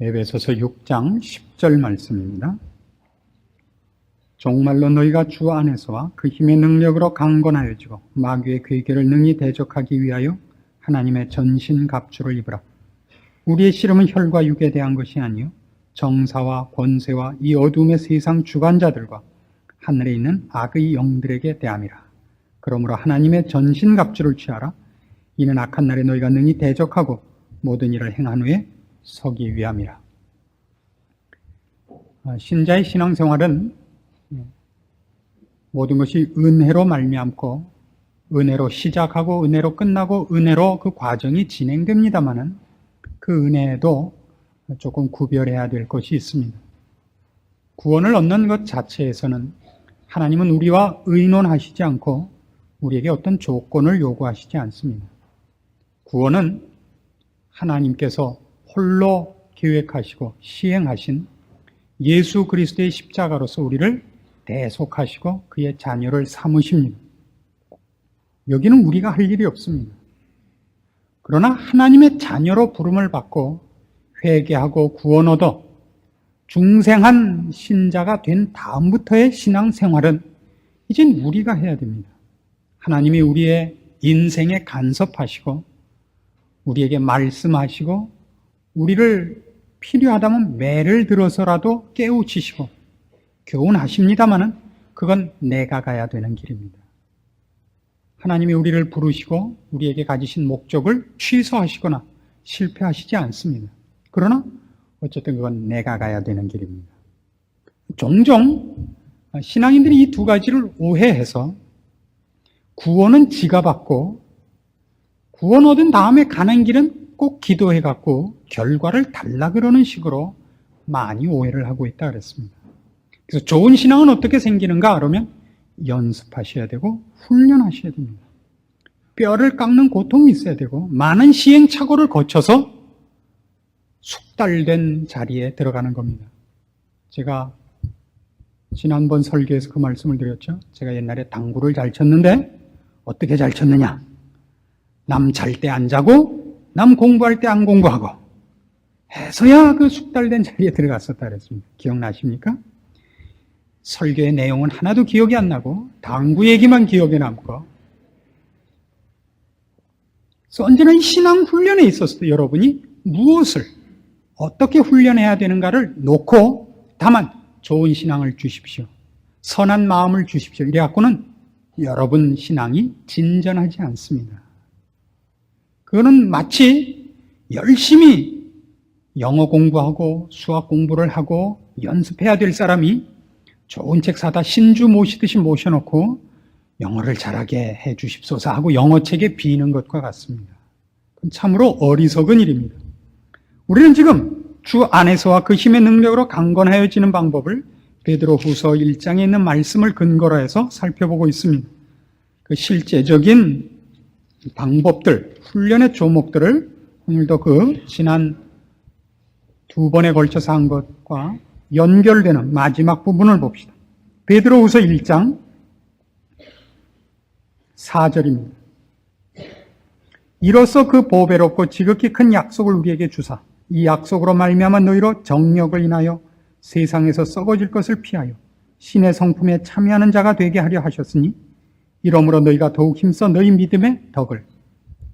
에베소서 6장 10절 말씀입니다. 정말로 너희가 주 안에서와 그 힘의 능력으로 강건하여지고 마귀의 괴계를 능히 대적하기 위하여 하나님의 전신 갑주를 입으라. 우리의 씨름은 혈과 육에 대한 것이 아니요 정사와 권세와 이 어둠의 세상 주관자들과 하늘에 있는 악의 영들에게 대함이라. 그러므로 하나님의 전신 갑주를 취하라. 이는 악한 날에 너희가 능히 대적하고 모든 일을 행한 후에 서기 위함이라. 신자의 신앙생활은 모든 것이 은혜로 말미암고 은혜로 시작하고 은혜로 끝나고 은혜로 그 과정이 진행됩니다마는 그 은혜에도 조금 구별해야 될 것이 있습니다. 구원을 얻는 것 자체에서는 하나님은 우리와 의논하시지 않고 우리에게 어떤 조건을 요구하시지 않습니다. 구원은 하나님께서 홀로 계획하시고 시행하신 예수 그리스도의 십자가로서 우리를 대속하시고 그의 자녀를 삼으십니다. 여기는 우리가 할 일이 없습니다. 그러나 하나님의 자녀로 부름을 받고 회개하고 구원 얻어 중생한 신자가 된 다음부터의 신앙생활은 이젠 우리가 해야 됩니다. 하나님이 우리의 인생에 간섭하시고 우리에게 말씀하시고 우리를 필요하다면 매를 들어서라도 깨우치시고 교훈하십니다마는 그건 내가 가야 되는 길입니다. 하나님이 우리를 부르시고 우리에게 가지신 목적을 취소하시거나 실패하시지 않습니다. 그러나 어쨌든 그건 내가 가야 되는 길입니다. 종종 신앙인들이 이 두 가지를 오해해서 구원은 지가 받고 구원 얻은 다음에 가는 길은 꼭 기도해 갖고 결과를 달라 그러는 식으로 많이 오해를 하고 있다 그랬습니다. 그래서 좋은 신앙은 어떻게 생기는가 그러면 연습하셔야 되고 훈련하셔야 됩니다. 뼈를 깎는 고통이 있어야 되고 많은 시행착오를 거쳐서 숙달된 자리에 들어가는 겁니다. 제가 지난번 설교에서 그 말씀을 드렸죠. 제가 옛날에 당구를 잘 쳤는데 어떻게 잘 쳤느냐? 남 잘 때 안 자고 남 공부할 때 안 공부하고 해서야 그 숙달된 자리에 들어갔었다 그랬습니다. 기억나십니까? 설교의 내용은 하나도 기억이 안 나고 당구 얘기만 기억에 남고 그래서 언제나 이 신앙 훈련에 있어서도 여러분이 무엇을 어떻게 훈련해야 되는가를 놓고 다만 좋은 신앙을 주십시오. 선한 마음을 주십시오. 이래갖고는 여러분 신앙이 진전하지 않습니다. 그거는 마치 열심히 영어 공부하고 수학 공부를 하고 연습해야 될 사람이 좋은 책 사다 신주 모시듯이 모셔놓고 영어를 잘하게 해 주십소서 하고 영어책에 비는 것과 같습니다. 그건 참으로 어리석은 일입니다. 우리는 지금 주 안에서와 그 힘의 능력으로 강건하여지는 방법을 베드로후서 1장에 있는 말씀을 근거로 해서 살펴보고 있습니다. 그 실제적인 방법들, 훈련의 조목들을 오늘도 그 지난 두 번에 걸쳐서 한 것과 연결되는 마지막 부분을 봅시다. 베드로후서 1장 4절입니다. 이로써 그 보배롭고 지극히 큰 약속을 우리에게 주사 이 약속으로 말미암아 너희로 정력을 인하여 세상에서 썩어질 것을 피하여 신의 성품에 참여하는 자가 되게 하려 하셨으니 이러므로 너희가 더욱 힘써 너희 믿음의 덕을,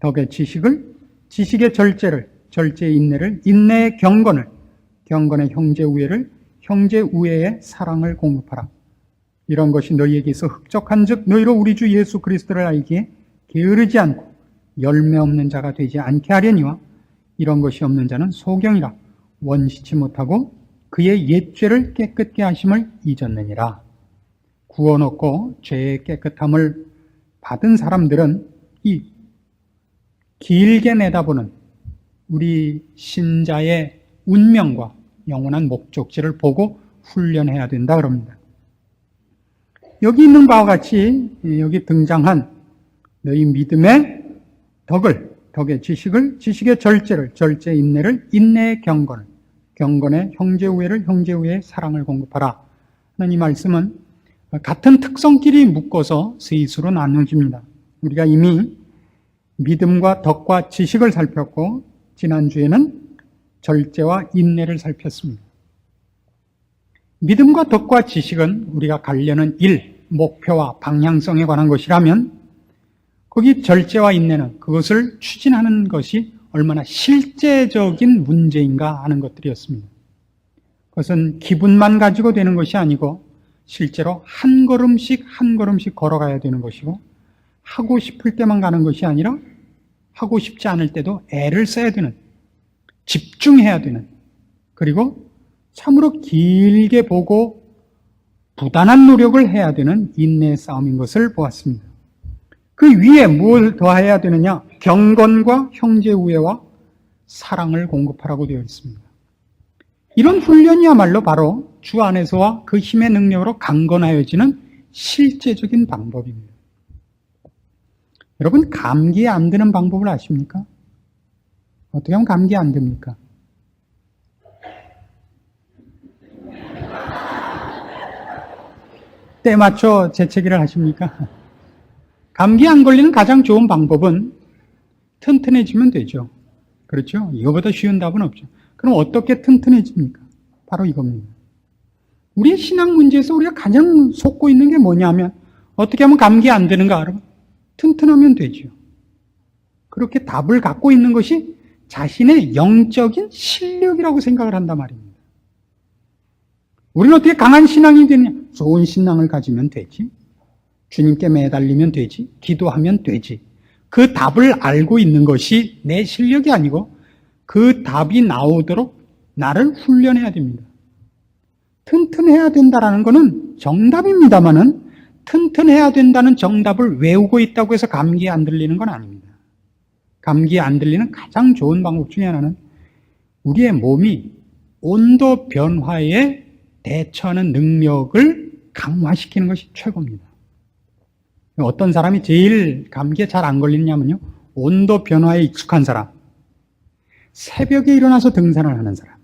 덕의 지식을, 지식의 절제를, 절제의 인내를, 인내의 경건을, 경건의 형제 우애를, 형제 우애의 사랑을 공급하라. 이런 것이 너희에게 있어 흡족한 즉 너희로 우리 주 예수 그리스도를 알기에 게으르지 않고 열매 없는 자가 되지 않게 하려니와 이런 것이 없는 자는 소경이라 원시치 못하고 그의 옛죄를 깨끗게 하심을 잊었느니라. 구원 얻고 죄의 깨끗함을 받은 사람들은 이 길게 내다보는 우리 신자의 운명과 영원한 목적지를 보고 훈련해야 된다 그럽니다. 여기 있는 바와 같이 여기 등장한 너희 믿음의 덕을, 덕의 지식을, 지식의 절제를, 절제의 인내를, 인내의 경건을, 경건의 형제 우애를, 형제 우애의 사랑을 공급하라 하는 이 말씀은 같은 특성끼리 묶어서 셋으로 나눠집니다. 우리가 이미 믿음과 덕과 지식을 살폈고 지난주에는 절제와 인내를 살폈습니다. 믿음과 덕과 지식은 우리가 가려는 일, 목표와 방향성에 관한 것이라면 거기 절제와 인내는 그것을 추진하는 것이 얼마나 실제적인 문제인가 하는 것들이었습니다. 그것은 기분만 가지고 되는 것이 아니고 실제로 한 걸음씩 한 걸음씩 걸어가야 되는 것이고 하고 싶을 때만 가는 것이 아니라 하고 싶지 않을 때도 애를 써야 되는, 집중해야 되는, 그리고 참으로 길게 보고 부단한 노력을 해야 되는 인내의 싸움인 것을 보았습니다. 그 위에 뭘 더해야 되느냐? 경건과 형제 우애와 사랑을 공급하라고 되어 있습니다. 이런 훈련이야말로 바로 주 안에서와 그 힘의 능력으로 강건하여지는 실제적인 방법입니다. 여러분, 감기에 안 드는 방법을 아십니까? 어떻게 하면 감기에 안 듭니까? 때 맞춰 재채기를 하십니까? 감기에 안 걸리는 가장 좋은 방법은 튼튼해지면 되죠. 그렇죠? 이거보다 쉬운 답은 없죠. 그럼 어떻게 튼튼해집니까? 바로 이겁니다. 우리의 신앙 문제에서 우리가 가장 속고 있는 게 뭐냐면 어떻게 하면 감기에 안 드는가? 여러분? 튼튼하면 되죠. 그렇게 답을 갖고 있는 것이 자신의 영적인 실력이라고 생각을 한단 말입니다. 우리는 어떻게 강한 신앙이 되느냐? 좋은 신앙을 가지면 되지. 주님께 매달리면 되지. 기도하면 되지. 그 답을 알고 있는 것이 내 실력이 아니고 그 답이 나오도록 나를 훈련해야 됩니다. 튼튼해야 된다는 것은 정답입니다만은 튼튼해야 된다는 정답을 외우고 있다고 해서 감기에 안 들리는 건 아닙니다. 감기에 안 들리는 가장 좋은 방법 중에 하나는 우리의 몸이 온도 변화에 대처하는 능력을 강화시키는 것이 최고입니다. 어떤 사람이 제일 감기에 잘 안 걸리냐면요, 온도 변화에 익숙한 사람, 새벽에 일어나서 등산을 하는 사람,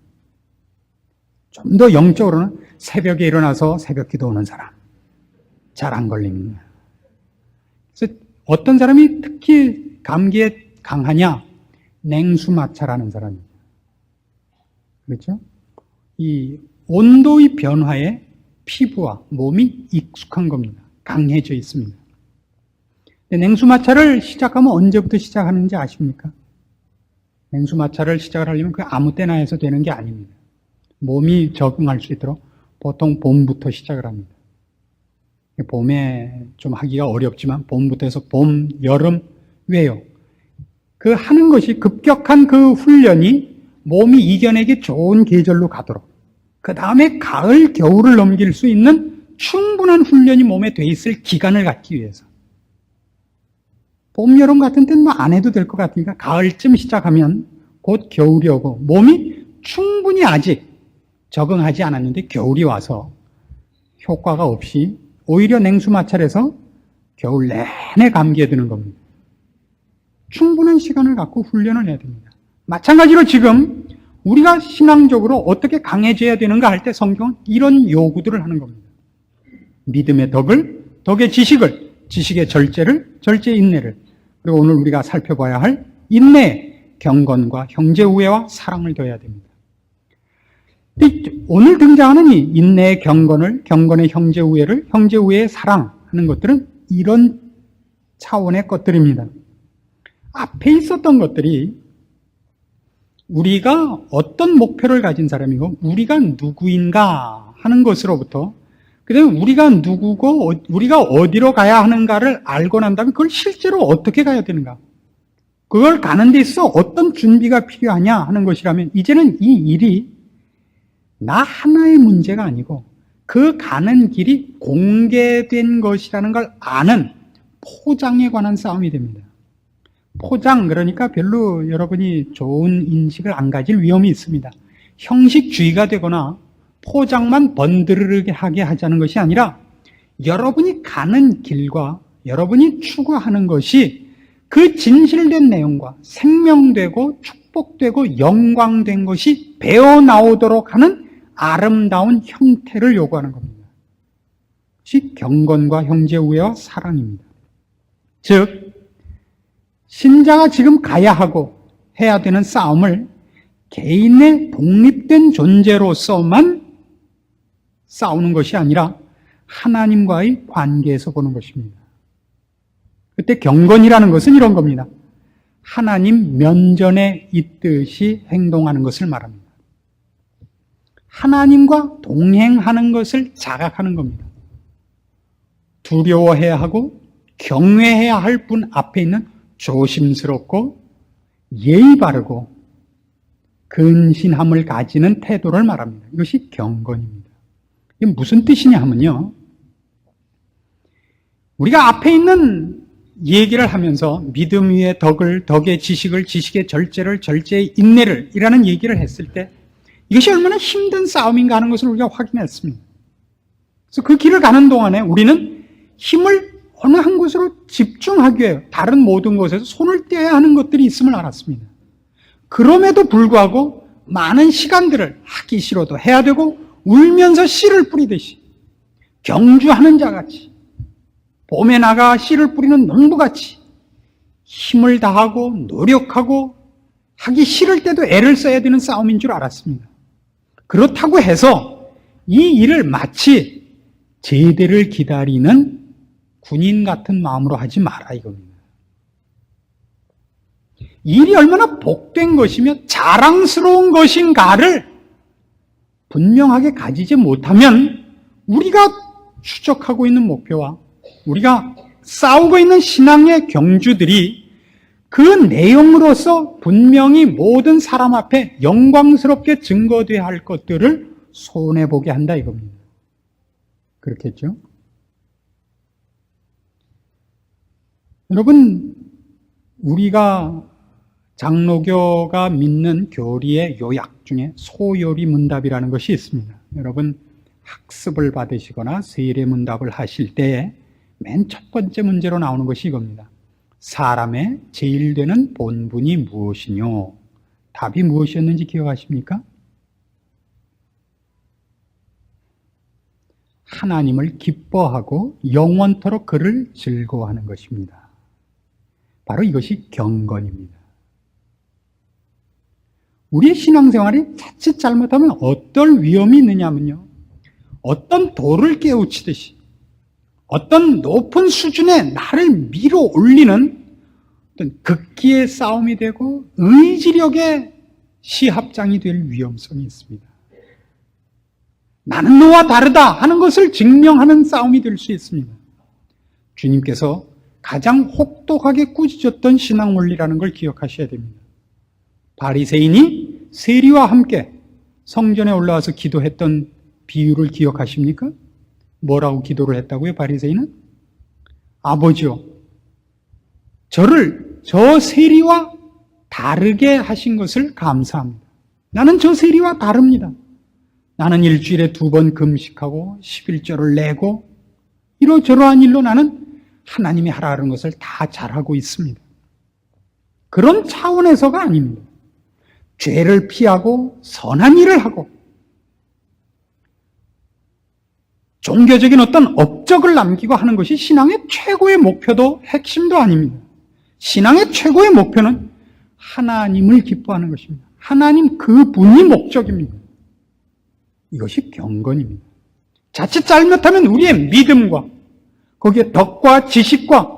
좀 더 영적으로는 새벽에 일어나서 새벽 기도하는 사람, 잘 안 걸립니다. 그래서 어떤 사람이 특히 감기에 강하냐? 냉수마찰하는 사람입니다. 그렇죠? 이 온도의 변화에 피부와 몸이 익숙한 겁니다. 강해져 있습니다. 냉수마찰을 시작하면 언제부터 시작하는지 아십니까? 냉수마찰을 시작을 하려면 그 아무 때나 해서 되는 게 아닙니다. 몸이 적응할 수 있도록 보통 봄부터 시작을 합니다. 봄에 좀 하기가 어렵지만 봄부터 해서 봄, 여름, 왜요? 그 하는 것이 급격한 그 훈련이 몸이 이겨내기 좋은 계절로 가도록, 그 다음에 가을, 겨울을 넘길 수 있는 충분한 훈련이 몸에 돼 있을 기간을 갖기 위해서. 봄, 여름 같은 때는 뭐 안 해도 될 것 같으니까 가을쯤 시작하면 곧 겨울이 오고 몸이 충분히 아직 적응하지 않았는데 겨울이 와서 효과가 없이 오히려 냉수마찰에서 겨울 내내 감기에 드는 겁니다. 충분한 시간을 갖고 훈련을 해야 됩니다. 마찬가지로 지금 우리가 신앙적으로 어떻게 강해져야 되는가 할 때 성경은 이런 요구들을 하는 겁니다. 믿음의 덕을, 덕의 지식을, 지식의 절제를, 절제의 인내를, 그리고 오늘 우리가 살펴봐야 할 인내의 경건과 형제 우애와 사랑을 더해야 됩니다. 오늘 등장하는 이 인내의 경건을, 경건의 형제 우애를, 형제 우애의 사랑하는 것들은 이런 차원의 것들입니다. 앞에 있었던 것들이 우리가 어떤 목표를 가진 사람이고 우리가 누구인가 하는 것으로부터, 그 다음에 우리가 누구고 우리가 어디로 가야 하는가를 알고 난 다음에 그걸 실제로 어떻게 가야 되는가, 그걸 가는 데 있어 어떤 준비가 필요하냐 하는 것이라면 이제는 이 일이 나 하나의 문제가 아니고 그 가는 길이 공개된 것이라는 걸 아는 포장에 관한 싸움이 됩니다. 포장, 그러니까 별로 여러분이 좋은 인식을 안 가질 위험이 있습니다. 형식주의가 되거나 포장만 번드르르게 하게 하자는 것이 아니라 여러분이 가는 길과 여러분이 추구하는 것이 그 진실된 내용과 생명되고 축복되고 영광된 것이 배어나오도록 하는 아름다운 형태를 요구하는 겁니다. 즉 경건과 형제 우애와 사랑입니다. 즉 신자가 지금 가야 하고 해야 되는 싸움을 개인의 독립된 존재로서만 싸우는 것이 아니라 하나님과의 관계에서 보는 것입니다. 그때 경건이라는 것은 이런 겁니다. 하나님 면전에 있듯이 행동하는 것을 말합니다. 하나님과 동행하는 것을 자각하는 겁니다. 두려워해야 하고 경외해야 할 분 앞에 있는 조심스럽고 예의 바르고 근신함을 가지는 태도를 말합니다. 이것이 경건입니다. 이게 무슨 뜻이냐 하면요, 우리가 앞에 있는 얘기를 하면서 믿음 위에 덕을, 덕의 지식을, 지식의 절제를, 절제의 인내를 이라는 얘기를 했을 때 이것이 얼마나 힘든 싸움인가 하는 것을 우리가 확인했습니다. 그래서 그 길을 가는 동안에 우리는 힘을 어느 한 곳으로 집중하기 위해 다른 모든 곳에서 손을 떼야 하는 것들이 있음을 알았습니다. 그럼에도 불구하고 많은 시간들을 하기 싫어도 해야 되고 울면서 씨를 뿌리듯이 경주하는 자같이 봄에 나가 씨를 뿌리는 농부같이 힘을 다하고 노력하고 하기 싫을 때도 애를 써야 되는 싸움인 줄 알았습니다. 그렇다고 해서 이 일을 마치 제대를 기다리는 군인 같은 마음으로 하지 마라 이겁니다. 일이 얼마나 복된 것이며 자랑스러운 것인가를 분명하게 가지지 못하면 우리가 추적하고 있는 목표와 우리가 싸우고 있는 신앙의 경주들이 그 내용으로서 분명히 모든 사람 앞에 영광스럽게 증거되어야 할 것들을 손해보게 한다 이겁니다. 그렇겠죠? 여러분, 우리가 장로교가 믿는 교리의 요약 중에 소요리 문답이라는 것이 있습니다. 여러분, 학습을 받으시거나 세례문답을 하실 때에 맨 첫 번째 문제로 나오는 것이 이겁니다. 사람의 제일 되는 본분이 무엇이뇨? 답이 무엇이었는지 기억하십니까? 하나님을 기뻐하고 영원토록 그를 즐거워하는 것입니다. 바로 이것이 경건입니다. 우리의 신앙생활이 자칫 잘못하면 어떤 위험이 있느냐면요, 어떤 돌을 깨우치듯이 어떤 높은 수준에 나를 밀어 올리는 어떤 극기의 싸움이 되고 의지력의 시합장이 될 위험성이 있습니다. 나는 너와 다르다 하는 것을 증명하는 싸움이 될 수 있습니다. 주님께서 가장 혹독하게 꾸짖었던 신앙 원리라는 걸 기억하셔야 됩니다. 바리새인이 세리와 함께 성전에 올라와서 기도했던 비유를 기억하십니까? 뭐라고 기도를 했다고요, 바리새인은? 아버지요, 저를 저 세리와 다르게 하신 것을 감사합니다. 나는 저 세리와 다릅니다. 나는 일주일에 2번 금식하고 11조를 내고 이러저러한 일로 나는 하나님이 하라는 것을 다 잘하고 있습니다. 그런 차원에서가 아닙니다. 죄를 피하고 선한 일을 하고 종교적인 어떤 업적을 남기고 하는 것이 신앙의 최고의 목표도 핵심도 아닙니다. 신앙의 최고의 목표는 하나님을 기뻐하는 것입니다. 하나님 그분이 목적입니다. 이것이 경건입니다. 자칫 잘못하면 우리의 믿음과 거기에 덕과 지식과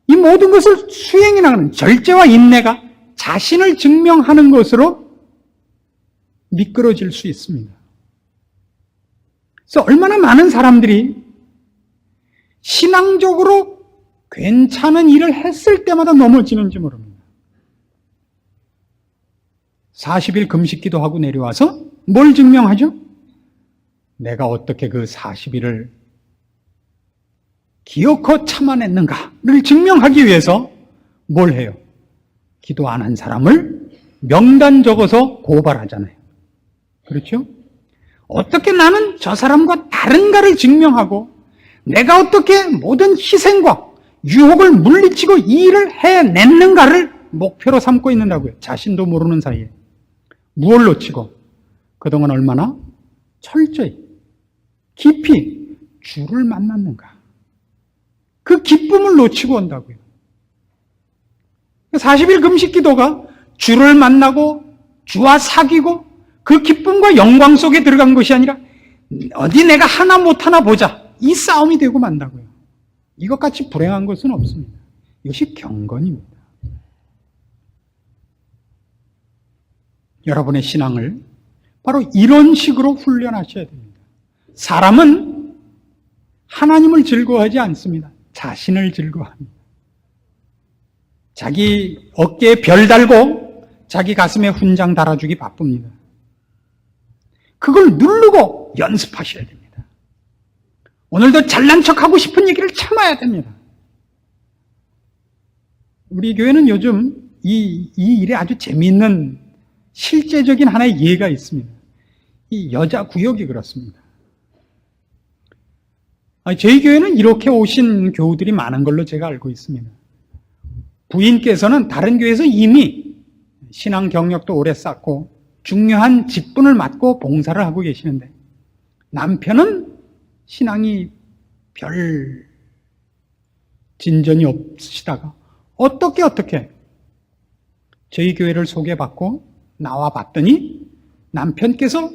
이 모든 것을 수행해 나가는 절제와 인내가 자신을 증명하는 것으로 미끄러질 수 있습니다. 그래서 얼마나 많은 사람들이 신앙적으로 괜찮은 일을 했을 때마다 넘어지는지 모릅니다. 40일 금식 기도하고 내려와서 뭘 증명하죠? 내가 어떻게 그 40일을 기어코 참아냈는가를 증명하기 위해서 뭘 해요? 기도 안 한 사람을 명단 적어서 고발하잖아요. 그렇죠? 어떻게 나는 저 사람과 다른가를 증명하고 내가 어떻게 모든 희생과 유혹을 물리치고 이 일을 해냈는가를 목표로 삼고 있는다고요. 자신도 모르는 사이에. 무엇을 놓치고 그동안 얼마나 철저히 깊이 주를 만났는가. 그 기쁨을 놓치고 온다고요. 40일 금식 기도가 주를 만나고 주와 사귀고 그 기쁨과 영광 속에 들어간 것이 아니라 어디 내가 하나 못하나 보자, 이 싸움이 되고 만다고요. 이것같이 불행한 것은 없습니다. 이것이 경건입니다. 여러분의 신앙을 바로 이런 식으로 훈련하셔야 됩니다. 사람은 하나님을 즐거워하지 않습니다. 자신을 즐거워합니다. 자기 어깨에 별 달고 자기 가슴에 훈장 달아주기 바쁩니다. 그걸 누르고 연습하셔야 됩니다. 오늘도 잘난 척하고 싶은 얘기를 참아야 됩니다. 우리 교회는 요즘 이 일에 아주 재미있는 실제적인 하나의 예가 있습니다. 이 여자 구역이 그렇습니다. 저희 교회는 이렇게 오신 교우들이 많은 걸로 제가 알고 있습니다. 부인께서는 다른 교회에서 이미 신앙 경력도 오래 쌓고 중요한 직분을 맡고 봉사를 하고 계시는데, 남편은 신앙이 별 진전이 없으시다가 어떻게 저희 교회를 소개받고 나와 봤더니 남편께서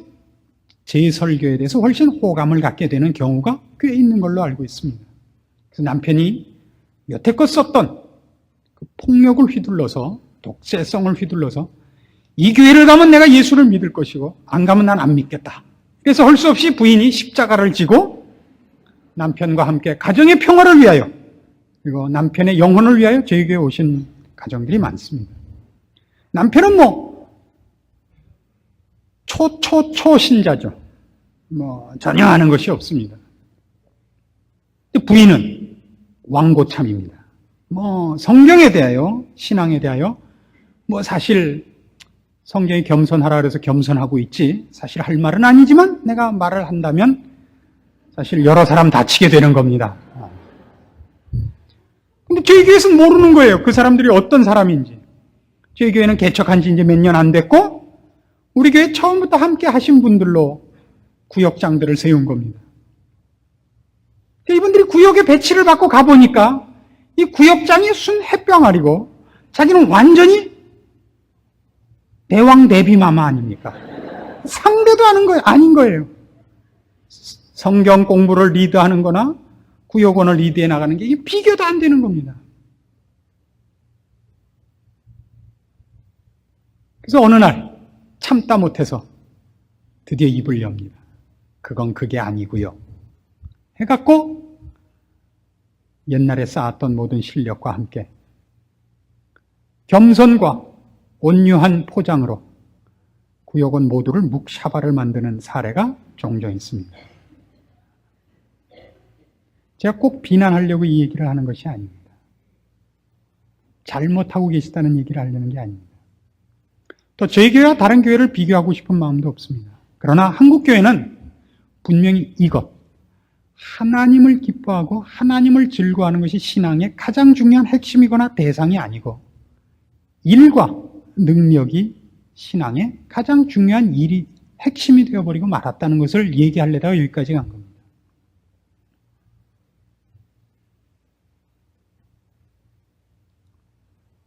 제 설교에 대해서 훨씬 호감을 갖게 되는 경우가 꽤 있는 걸로 알고 있습니다. 그래서 남편이 여태껏 썼던 그 폭력을 휘둘러서, 독재성을 휘둘러서 이 교회를 가면 내가 예수를 믿을 것이고 안 가면 난 안 믿겠다. 그래서 할 수 없이 부인이 십자가를 지고 남편과 함께 가정의 평화를 위하여, 그리고 남편의 영혼을 위하여 저희 교회에 오신 가정들이 많습니다. 남편은 초신자죠. 전혀 아는 것이 없습니다. 부인은 왕고참입니다. 성경에 대하여, 신앙에 대하여, 사실 성경이 겸손하라 그래서 겸손하고 있지, 사실 할 말은 아니지만 내가 말을 한다면 사실 여러 사람 다치게 되는 겁니다. 근데 저희 교회에서는 모르는 거예요. 그 사람들이 어떤 사람인지. 저희 교회는 개척한 지 이제 몇 년 안 됐고, 우리 교회 처음부터 함께 하신 분들로 구역장들을 세운 겁니다. 이분들이 구역에 배치를 받고 가보니까 이 구역장이 순 햇병아리고 자기는 완전히 대왕 대비마마 아닙니까? 상대도 아닌 거예요. 성경 공부를 리드하는 거나 구역원을 리드해 나가는 게 비교도 안 되는 겁니다. 그래서 어느 날 참다 못해서 드디어 입을 엽니다. 그건 그게 아니고요. 해갖고 옛날에 쌓았던 모든 실력과 함께 겸손과 온유한 포장으로 구역원 모두를 묵샤바를 만드는 사례가 종종 있습니다. 제가 꼭 비난하려고 이 얘기를 하는 것이 아닙니다. 잘못하고 계시다는 얘기를 하려는 게 아닙니다. 또 저희 교회와 다른 교회를 비교하고 싶은 마음도 없습니다. 그러나 한국 교회는 분명히 이것, 하나님을 기뻐하고 하나님을 즐거워하는 것이 신앙의 가장 중요한 핵심이거나 대상이 아니고, 일과 능력이 신앙의 가장 중요한 일이 핵심이 되어버리고 말았다는 것을 얘기하려다가 여기까지 간 겁니다.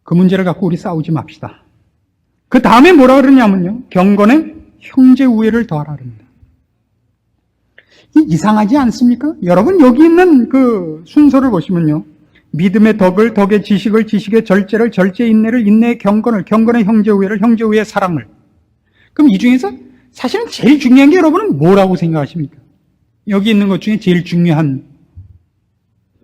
그 문제를 갖고 우리 싸우지 맙시다. 그 다음에 뭐라 그러냐면요, 경건에 형제 우애를 더하라 그럽니다. 이상하지 않습니까? 여러분 여기 있는 그 순서를 보시면요, 믿음의 덕을, 덕의 지식을, 지식의 절제를, 절제의 인내를, 인내의 경건을, 경건의 형제 우애를, 형제 우애의 사랑을. 그럼 이 중에서 사실은 제일 중요한 게 여러분은 뭐라고 생각하십니까? 여기 있는 것 중에 제일 중요한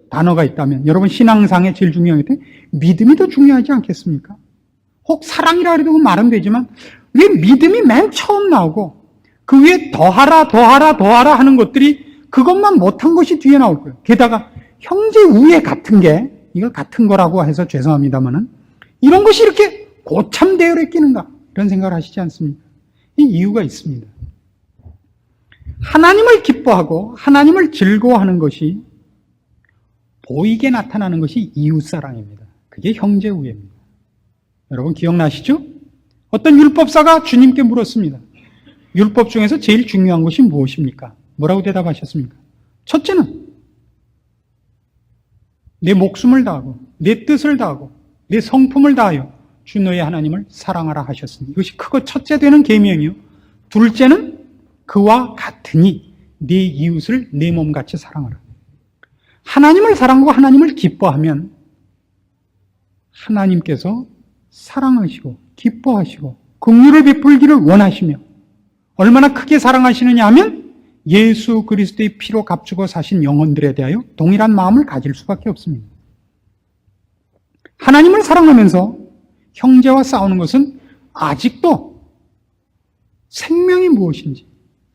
단어가 있다면 여러분 신앙상에 제일 중요한 게 믿음이 더 중요하지 않겠습니까? 혹 사랑이라 그래도 말은 되지만 왜 믿음이 맨 처음 나오고 그 위에 더하라 하는 것들이, 그것만 못한 것이 뒤에 나올 거예요. 게다가 형제 우애 같은 게, 이걸 같은 거라고 해서 죄송합니다만은 이런 것이 이렇게 고참 대열에 끼는가, 이런 생각을 하시지 않습니까? 이 이유가 있습니다. 하나님을 기뻐하고 하나님을 즐거워하는 것이 보이게 나타나는 것이 이웃사랑입니다. 그게 형제 우애입니다. 여러분 기억나시죠? 어떤 율법사가 주님께 물었습니다. 율법 중에서 제일 중요한 것이 무엇입니까? 뭐라고 대답하셨습니까? 첫째는 내 목숨을 다하고 내 뜻을 다하고 내 성품을 다하여 주 너의 하나님을 사랑하라 하셨으니 이것이 크고 첫째 되는 계명이요 둘째는 그와 같으니 네 이웃을 내 몸같이 사랑하라. 하나님을 사랑하고 하나님을 기뻐하면 하나님께서 사랑하시고 기뻐하시고 긍휼을 베풀기를 원하시며 얼마나 크게 사랑하시느냐 하면 예수 그리스도의 피로 값주고 사신 영혼들에 대하여 동일한 마음을 가질 수밖에 없습니다. 하나님을 사랑하면서 형제와 싸우는 것은 아직도 생명이 무엇인지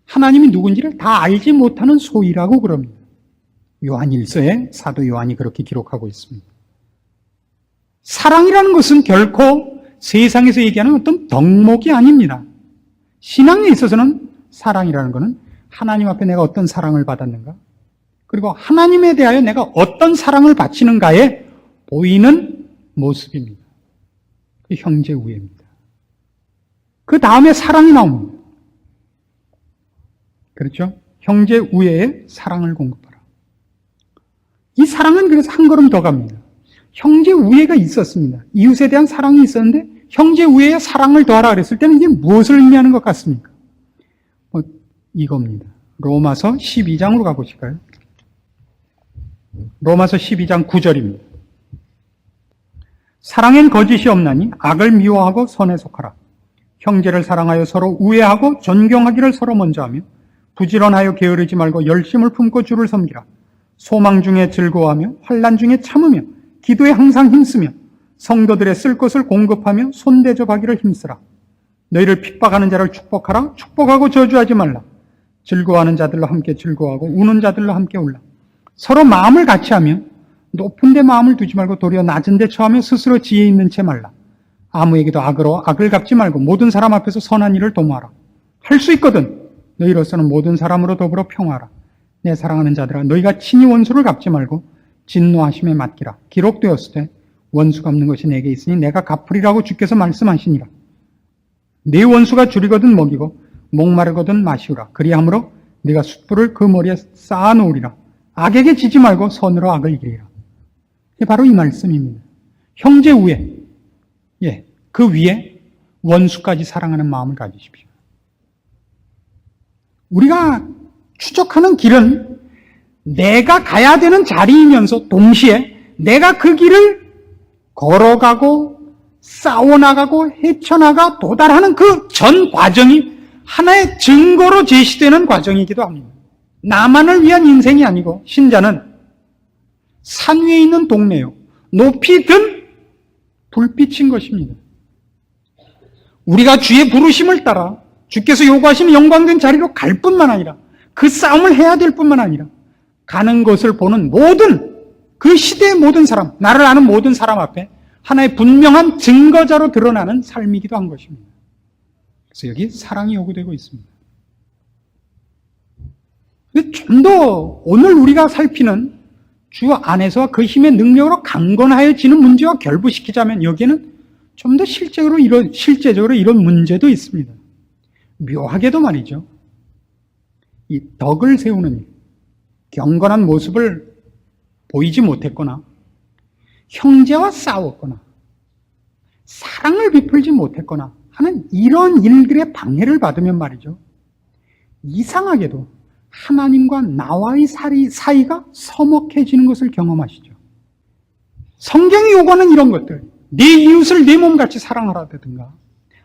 하나님이 누군지를 다 알지 못하는 소위라고 그럽니다. 요한 1서에 사도 요한이 그렇게 기록하고 있습니다. 사랑이라는 것은 결코 세상에서 얘기하는 어떤 덕목이 아닙니다. 신앙에 있어서는 사랑이라는 것은 하나님 앞에 내가 어떤 사랑을 받았는가, 그리고 하나님에 대하여 내가 어떤 사랑을 바치는가에 보이는 모습입니다. 그 형제 우애입니다. 그 다음에 사랑이 나옵니다. 그렇죠? 형제 우애에 사랑을 공급하라. 이 사랑은 그래서 한 걸음 더 갑니다. 형제 우애가 있었습니다. 이웃에 대한 사랑이 있었는데 형제 우애에 사랑을 더하라 그랬을 때는 이게 무엇을 의미하는 것 같습니까? 이겁니다. 로마서 12장으로 가보실까요? 로마서 12장 9절입니다. 사랑엔 거짓이 없나니 악을 미워하고 선에 속하라. 형제를 사랑하여 서로 우애하고 존경하기를 서로 먼저 하며 부지런하여 게으르지 말고 열심을 품고 주를 섬기라. 소망 중에 즐거워하며 환난 중에 참으며 기도에 항상 힘쓰며 성도들의 쓸 것을 공급하며 손대접하기를 힘쓰라. 너희를 핍박하는 자를 축복하라. 축복하고 저주하지 말라. 즐거워하는 자들로 함께 즐거워하고 우는 자들로 함께 울라. 서로 마음을 같이 하며 높은 데 마음을 두지 말고 도리어 낮은 데 처하며 스스로 지혜 있는 채 말라. 아무에게도 악으로 악을 갚지 말고 모든 사람 앞에서 선한 일을 도모하라. 할 수 있거든 너희로서는 모든 사람으로 더불어 평화하라. 내 사랑하는 자들아 너희가 친히 원수를 갚지 말고 진노하심에 맡기라. 기록되었으되 원수 갚는 것이 내게 있으니 내가 갚으리라고 주께서 말씀하시니라. 네 원수가 줄이거든 먹이고 목마르거든 마시우라. 그리함으로 네가 숯불을 그 머리에 쌓아놓으리라. 악에게 지지 말고 선으로 악을 이기리라. 바로 이 말씀입니다. 형제 우애, 그 위에 원수까지 사랑하는 마음을 가지십시오. 우리가 추적하는 길은 내가 가야 되는 자리이면서 동시에 내가 그 길을 걸어가고 싸워나가고 헤쳐나가 도달하는 그 전 과정이 하나의 증거로 제시되는 과정이기도 합니다. 나만을 위한 인생이 아니고 신자는 산 위에 있는 동네요. 높이 든 불빛인 것입니다. 우리가 주의 부르심을 따라 주께서 요구하시는 영광된 자리로 갈 뿐만 아니라 그 싸움을 해야 될 뿐만 아니라 가는 것을 보는 모든 그 시대의 모든 사람, 나를 아는 모든 사람 앞에 하나의 분명한 증거자로 드러나는 삶이기도 한 것입니다. 그래서 여기 사랑이 요구되고 있습니다. 좀 더 오늘 우리가 살피는 주 안에서 그 힘의 능력으로 강건하여지는 문제와 결부시키자면 여기에는 좀 더 실제적으로 이런 문제도 있습니다. 묘하게도 말이죠. 이 덕을 세우는 일, 경건한 모습을 보이지 못했거나 형제와 싸웠거나 사랑을 베풀지 못했거나 하는 이런 일들의 방해를 받으면 말이죠. 이상하게도 하나님과 나와의 사이가 서먹해지는 것을 경험하시죠. 성경이 요구하는 이런 것들, 네 이웃을 내 몸같이 사랑하라든가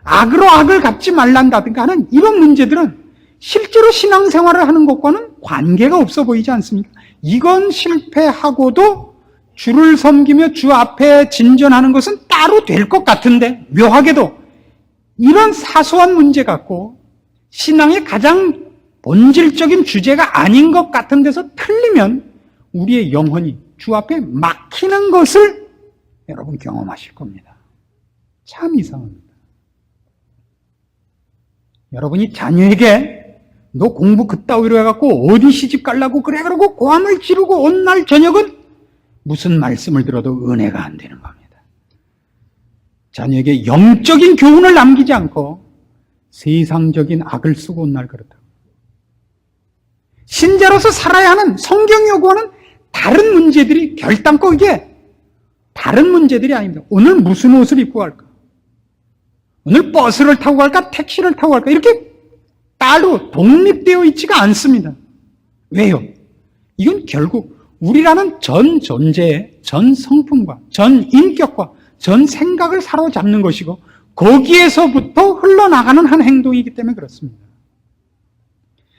악으로 악을 갚지 말란다든가 하는 이런 문제들은 실제로 신앙생활을 하는 것과는 관계가 없어 보이지 않습니까? 이건 실패하고도 주를 섬기며 주 앞에 진전하는 것은 따로 될 것 같은데 묘하게도 이런 사소한 문제 갖고 신앙의 가장 본질적인 주제가 아닌 것 같은 데서 틀리면 우리의 영혼이 주 앞에 막히는 것을 여러분 경험하실 겁니다. 참 이상합니다. 여러분이 자녀에게 너 공부 그따위로 해갖고 어디 시집 가려고 그래 그러고 고함을 지르고 온 날 저녁은 무슨 말씀을 들어도 은혜가 안 되는 겁니다. 자녀에게 영적인 교훈을 남기지 않고 세상적인 악을 쓰고 온 날 그렇다. 신자로서 살아야 하는 성경이 요구하는 다른 문제들이 결단코 이게 다른 문제들이 아닙니다. 오늘 무슨 옷을 입고 갈까? 오늘 버스를 타고 갈까 택시를 타고 갈까 이렇게 따로 독립되어 있지가 않습니다. 왜요? 이건 결국 우리라는 전 존재의 전 성품과 전 인격과 전 생각을 사로잡는 것이고 거기에서부터 흘러나가는 한 행동이기 때문에 그렇습니다.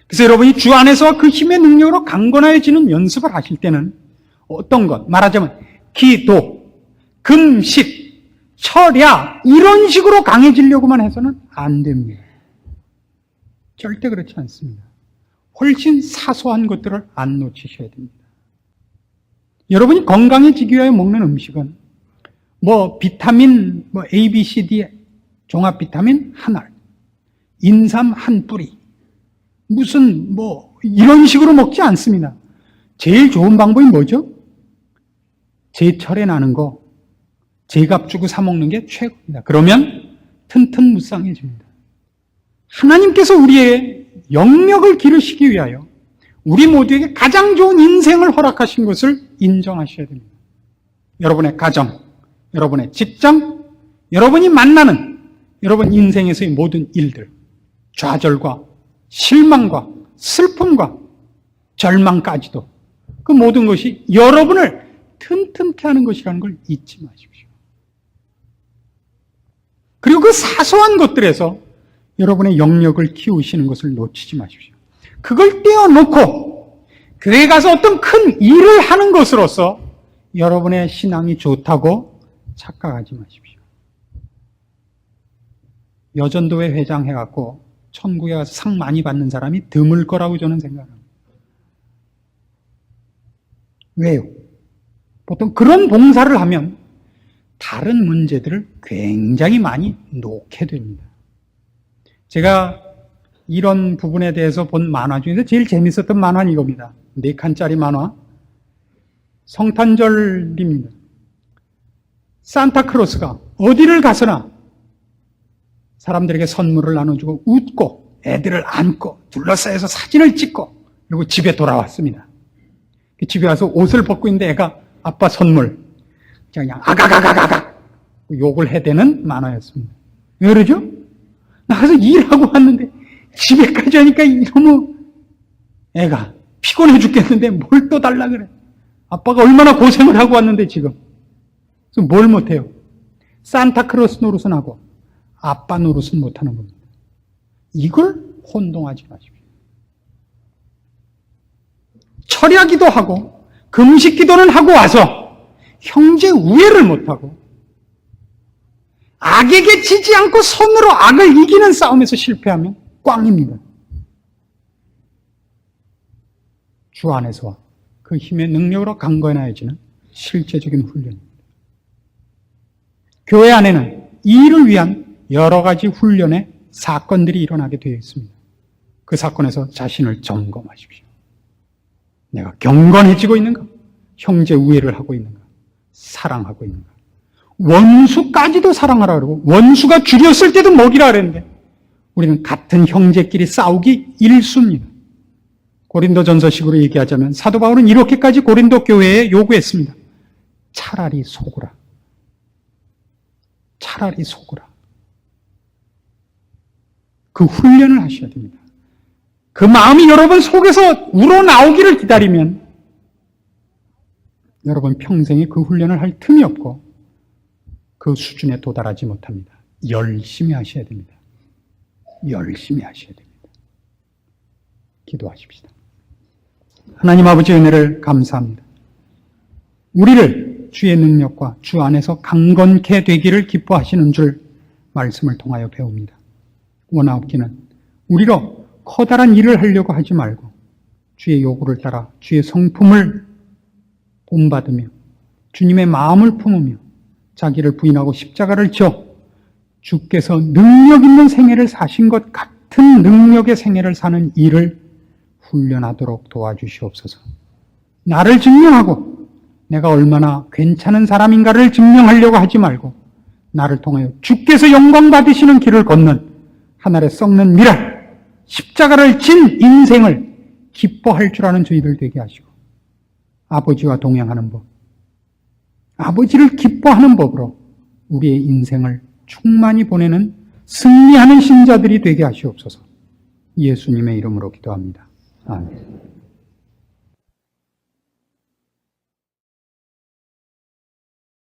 그래서 여러분이 주 안에서 그 힘의 능력으로 강건해지는 연습을 하실 때는 어떤 것, 말하자면 기도, 금식, 철야 이런 식으로 강해지려고만 해서는 안 됩니다. 절대 그렇지 않습니다. 훨씬 사소한 것들을 안 놓치셔야 됩니다. 여러분이 건강해지기 위해 먹는 음식은 비타민 A, B, C, D 종합 비타민 한 알, 인삼 한 뿌리 무슨 이런 식으로 먹지 않습니다. 제일 좋은 방법이 뭐죠? 제철에 나는 거 제값 주고 사 먹는 게 최고입니다. 그러면 튼튼무쌍해집니다. 하나님께서 우리의 영역을 기르시기 위하여 우리 모두에게 가장 좋은 인생을 허락하신 것을 인정하셔야 됩니다. 여러분의 가정, 여러분의 직장, 여러분이 만나는 여러분 인생에서의 모든 일들, 좌절과 실망과 슬픔과 절망까지도 그 모든 것이 여러분을 튼튼케 하는 것이라는 걸 잊지 마십시오. 그리고 그 사소한 것들에서 여러분의 영역을 키우시는 것을 놓치지 마십시오. 그걸 떼어놓고 교회 가서 어떤 큰 일을 하는 것으로서 여러분의 신앙이 좋다고 착각하지 마십시오. 여전도회 회장 해갖고 천국에 가서 상 많이 받는 사람이 드물 거라고 저는 생각합니다. 왜요? 보통 그런 봉사를 하면 다른 문제들을 굉장히 많이 놓게 됩니다. 제가 이런 부분에 대해서 본 만화 중에서 제일 재밌었던 만화는 이겁니다. 4칸짜리 만화. 성탄절입니다. 산타크로스가 어디를 가서나 사람들에게 선물을 나눠주고 웃고 애들을 안고 둘러싸여서 사진을 찍고 그리고 집에 돌아왔습니다. 집에 와서 옷을 벗고 있는데 애가 아빠 선물 그냥 아가가가가가 욕을 해대는 만화였습니다. 왜 그러죠? 나가서 일하고 왔는데 집에까지 하니까 이러면 애가 피곤해 죽겠는데 뭘 또 달라 그래. 아빠가 얼마나 고생을 하고 왔는데 지금. 그래서 뭘 못해요? 산타크로스 노릇은 하고 아빠 노릇은 못하는 겁니다. 이걸 혼동하지 마십시오. 철야기도 하고 금식기도는 하고 와서 형제 우애를 못하고 악에게 지지 않고 손으로 악을 이기는 싸움에서 실패하면 꽝입니다. 주 안에서 그 힘의 능력으로 강건해지는 실제적인 훈련입니다. 교회 안에는 이 일을 위한 여러 가지 훈련의 사건들이 일어나게 되어 있습니다. 그 사건에서 자신을 점검하십시오. 내가 경건해지고 있는가? 형제 우애를 하고 있는가? 사랑하고 있는가? 원수까지도 사랑하라 그러고 원수가 줄였을 때도 먹이라 그랬는데 우리는 같은 형제끼리 싸우기 일쑤입니다. 고린도전서식으로 얘기하자면 사도 바울은 이렇게까지 고린도 교회에 요구했습니다. 차라리 속으라. 차라리 속으라. 그 훈련을 하셔야 됩니다. 그 마음이 여러분 속에서 우러나오기를 기다리면 여러분 평생에 그 훈련을 할 틈이 없고 그 수준에 도달하지 못합니다. 열심히 하셔야 됩니다. 열심히 하셔야 됩니다. 기도하십시다. 하나님 아버지 은혜를 감사합니다. 우리를 주의 능력과 주 안에서 강건케 되기를 기뻐하시는 줄 말씀을 통하여 배웁니다. 원하옵기는 우리로 커다란 일을 하려고 하지 말고 주의 요구를 따라 주의 성품을 본받으며 주님의 마음을 품으며 자기를 부인하고 십자가를 지어 주께서 능력 있는 생애를 사신 것 같은 능력의 생애를 사는 일을 훈련하도록 도와주시옵소서. 나를 증명하고 내가 얼마나 괜찮은 사람인가를 증명하려고 하지 말고 나를 통하여 주께서 영광 받으시는 길을 걷는 하늘에 썩는 미랄, 십자가를 진 인생을 기뻐할 줄 아는 저희들 되게 하시고 아버지와 동행하는 법, 아버지를 기뻐하는 법으로 우리의 인생을 충만히 보내는 승리하는 신자들이 되게 하시옵소서. 예수님의 이름으로 기도합니다. 아멘.